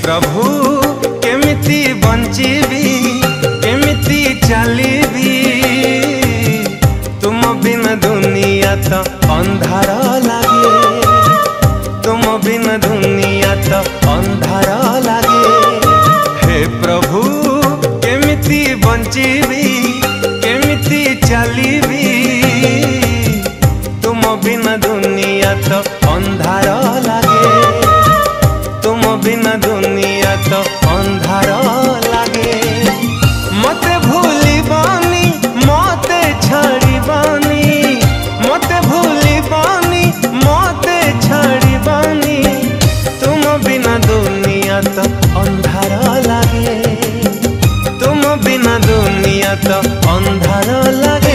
प्रभु केमिति बंचीबी केमिति चलीबी तुम बिना दुनिया तो अंधार लागे तुम बिना दुनिया तो अंधार लागे हे प्रभु केमिति बंचीबी केमिति चलीबी तुम बिना दुनिया तो अंधार लागे तुम बिना दुनिया तो अंधार लागे मते भूलिबानी मते छाड़िबानी मते भूलिबानी मते छाड़िबानी तुम बिना दुनिया तो अंधार लागे तुम बिना दुनिया तो अंधार लागे।